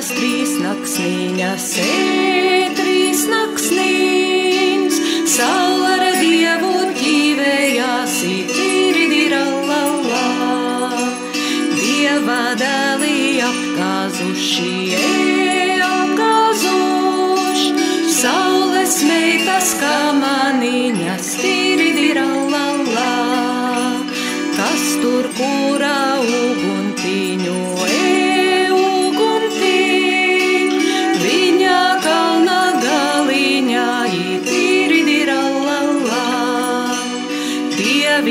Trīs naksniņas, trīs naksniņas, saule ar Dievu ķīvējās, tīridirallallā. Dieva dēli apkāzuši, apkāzuši, saules meitas kamaniņas, tīridirallallā. Kas tur kurā uguntiņu,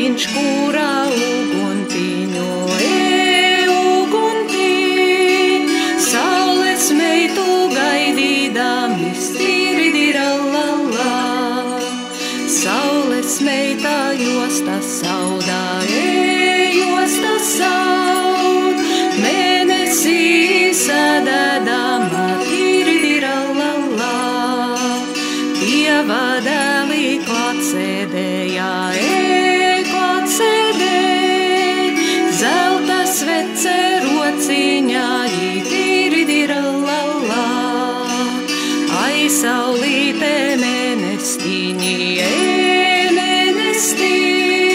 viņš kurā uguntiņu, uguntiņ, saules meitu gaidīdami, tīridirallallā. Saules meita josta saudā, josta saud, mēnesī sadedama, tīridirallallā. Dieva dēli klāt sēdējā, zelta svece rociņā, tīridirallallā. Ai, saulīte mēnestiņi, mēnestiņi,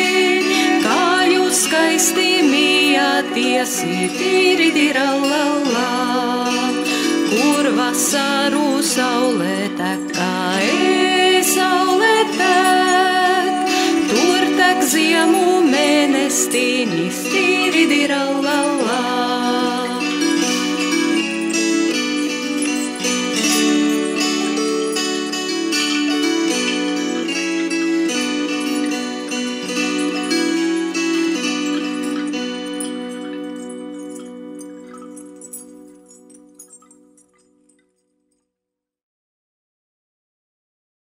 kā jūs skaisti mījaties, tīridirallallā. Kur vasaru saule tekā, saule tek, tur tek ziemu mēnestiņi, tīridirallallā.